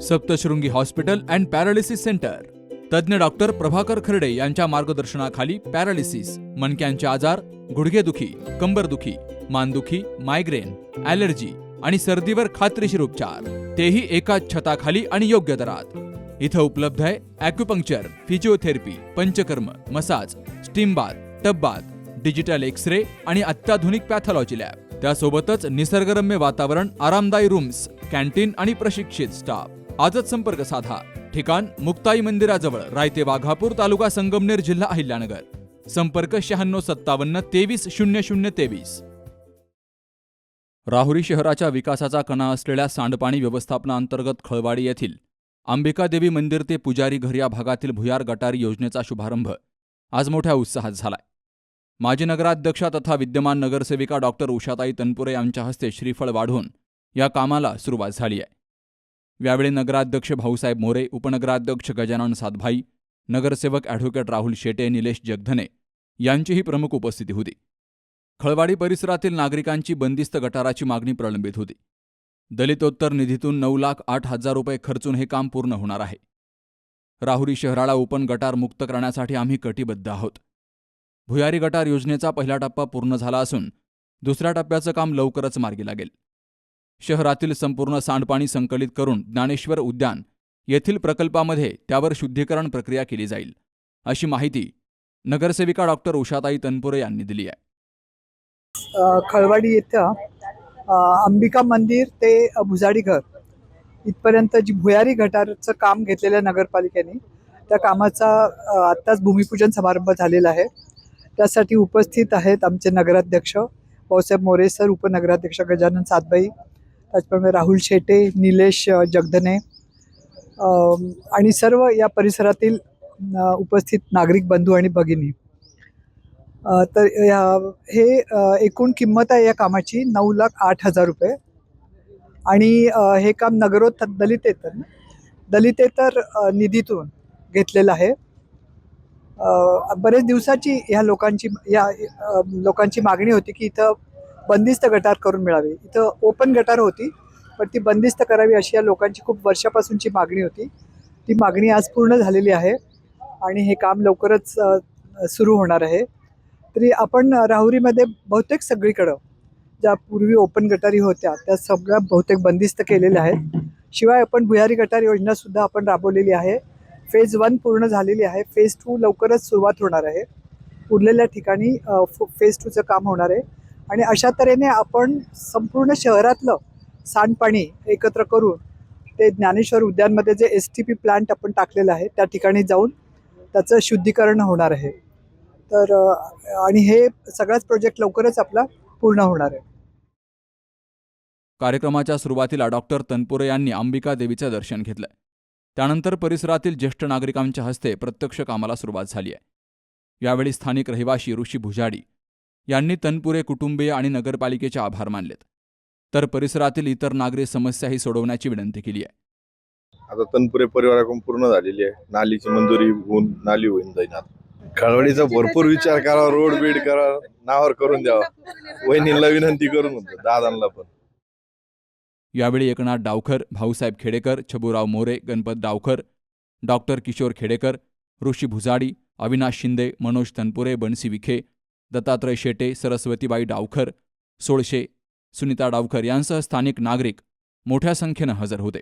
Saptashrungi hospital and paralysis centre. तज्ज्ञ doctor Prabhakar खर्डे यांच्या मार्गदर्शनाखाली पॅरालिसिस, मणक्यांचे आजार, गुडघेदुखी, कंबरदुखी, मानदुखी, मायग्रेन, ॲलर्जी आणि सर्दीवर खात्रीशीर उपचार, तेही एकाच छताखाली आणि योग्य दरात. इथं उपलब्ध आहे acupuncture, physiotherapy, Panchakarma, massage, steam bath, tub bath, digital X ray आणि अत्याधुनिक पॅथॉलॉजी लॅब. त्यासोबतच निसर्गरम्य वातावरण, आरामदायी रूम्स, कॅन्टीन आणि प्रशिक्षित स्टाफ. आजच संपर्क साधा. ठिकाण मुक्ताई मंदिराजवळ, रायते वाघापूर, तालुका संगमनेर, जिल्हा अहिल्यानगर. संपर्क 9657230023. राहुरी शहराच्या विकासाचा कणा असलेल्या सांडपाणी व्यवस्थापनाअंतर्गत खळवाडी येथील अंबिकादेवी मंदिर ते पुजारी घर या भागातील भुयार गटारी योजनेचा शुभारंभ आज मोठ्या उत्साहात झालाय. माजी नगराध्यक्षा तथा विद्यमान नगरसेविका डॉक्टर उषाताई तनपुरे यांच्या हस्ते श्रीफळ वाढून या कामाला सुरुवात झाली आहे. यावेळी नगराध्यक्ष भाऊसाहेब मोरे, उपनगराध्यक्ष गजानन सातभाई, नगरसेवक ॲडव्होकेट राहुल शेटे, निलेश जगधने यांचीही प्रमुख उपस्थिती होती. खळवाडी परिसरातील नागरिकांची बंदिस्त गटाराची मागणी प्रलंबित होती. दलितोत्तर निधीतून 9,08,000 रुपये खर्चून हे काम पूर्ण होणार आहे. राहुरी शहराला ओपन गटार मुक्त करण्यासाठी आम्ही कटिबद्ध आहोत. भुयारी गटार योजनेचा पहिला टप्पा पूर्ण झाला असून दुसऱ्या टप्प्याचं काम लवकरच मार्गी लागेल. शहरातील संपूर्ण सांडपाणी संकलित करून ज्ञानेश्वर उद्यान येथील प्रकल्पामध्ये त्यावर शुद्धीकरण प्रक्रिया केली जाईल, अशी माहिती नगरसेविका डॉक्टर उषाताई तनपुरे यांनी दिली आहे. खळवाडी येथं अंबिका मंदिर ते भुजाडी घर इथपर्यंत जी भुयारी गटारचं काम घेतलेलं नगरपालिकेने, त्या कामाचा आत्ताच भूमिपूजन समारंभ झालेला आहे. त्यासाठी उपस्थित आहेत आमचे नगराध्यक्ष भाऊसाहेब मोरे सर, उपनगराध्यक्ष गजानन सातभाई, त्याचप्रमाणे राहुल शेटे, निलेश जगधने आणि सर्व या परिसरातील उपस्थित नागरिक बंधू आणि भगिनी. तर हे एकूण किंमत आहे या कामाची 9,08,000 रुपये. आणि हे काम दलितेतर निधीतून घेतलेलं आहे. बरेच दिवसाची ह्या लोकांची मागणी होती की इथं बंदिस्त गटार करून मिळावी. इथं ओपन गटार होती, पण ती बंदिस्त करावी अशी या लोकांची खूप वर्षापासूनची मागणी होती. ती मागणी आज पूर्ण झालेली आहे आणि हे काम लवकरच सुरू होणार आहे. तरी आपण राहुरीमध्ये बहुतेक सगळीकडं ज्या पूर्वी ओपन गटारी होत्या त्या सगळ्या बहुतेक बंदिस्त केलेल्या आहेत. शिवाय आपण भुयारी गटार योजनासुद्धा आपण राबवलेली आहे. फेज 1 पूर्ण झालेली आहे. फेज 2 लवकरच सुरुवात होणार आहे. उरलेल्या ठिकाणी फेज 2चं काम होणार आहे. आणि अशा तऱ्हेने आपण संपूर्ण शहरातलं सांडपाणी एकत्र करून ते ज्ञानेश्वर उद्यानमध्ये जे STP प्लांट आपण टाकलेलं आहे त्या ठिकाणी जाऊन त्याचं शुद्धीकरण होणार आहे. तर आणि हे सगळाच प्रोजेक्ट लवकरच आपला पूर्ण होणार आहे. कार्यक्रमाच्या सुरुवातीला डॉक्टर तनपुरे यांनी अंबिका देवीचं दर्शन घेतलं. त्यानंतर परिसरातील ज्येष्ठ नागरिकांच्या हस्ते प्रत्यक्ष कामाला सुरुवात झाली आहे. यावेळी स्थानिक रहिवाशी ऋषी भुजाडी यांनी तनपुरे कुटुंबीय आणि नगरपालिकेचे आभार मानलेत. तर परिसरातील इतर नागरी समस्याही सोडवण्याची विनंती केली आहे. आता तनपुरे परिवाराकडून पूर्ण झालेली आहे. नालीची मंजुरी होऊन नाली होऊन जाईल. खळवडीचा भरपूर विचार करा, रोड बीड करा, नावावर करून द्यावा. वहिनीला विनंती करून म्हणतो, दादांना पण. यावेळी एकनाथ डावखर, भाऊसाहेब खेडेकर, छबुराव मोरे, गणपत डावखर, डॉक्टर किशोर खेडेकर, ऋषी भुजाडी, अविनाश शिंदे, मनोज तनपुरे, बनसी विखे, दत्तात्रय शेटे, सरस्वतीबाई डावखर, सोळशे, सुनीता डावखर यांसह स्थानिक नागरिक मोठ्या संख्येनं हजर होते.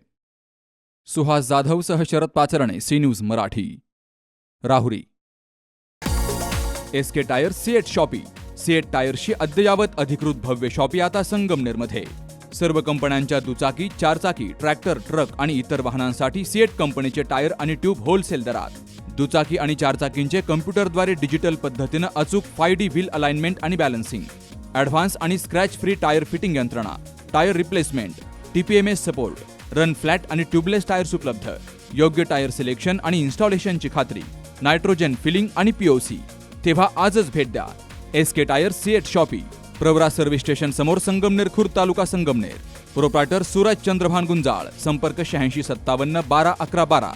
सुहास जाधवसह Sharad Pacharne, C news Marathi, Rahuri. SK tyres CEAT shoppe. CEAT टायर्सची अद्ययावत अधिकृत भव्य शॉपी आता संगमनेरमध्ये. सर्व कंपन्यांच्या दुचाकी, चारचाकी, ट्रॅक्टर, ट्रक आणि इतर वाहनांसाठी सिएट कंपनीचे टायर आणि ट्यूब होलसेल दरात. दुचाकी आणि चारचाकींचे कम्प्युटरद्वारे डिजिटल पद्धतीनं अचूक 5D व्हील अलाइनमेंट आणि बॅलन्सिंग, ॲडव्हान्स आणि स्क्रॅच फ्री टायर फिटिंग यंत्रणा, tyre replacement, TPMS support, run flat आणि ट्यूबलेस टायर्स उपलब्ध. योग्य टायर सिलेक्शन आणि इन्स्टॉलेशनची खात्री, नायट्रोजन फिलिंग आणि POC. तेव्हा आजच भेट द्या. SK tyres CEAT shoppe, Pravara service station समोर, संगमनेर खुर्द, तालुका संगमनेर. प्रोप्रायटर सूरज चंद्रभान गुंजाळ. संपर्क 8657 12 11 12.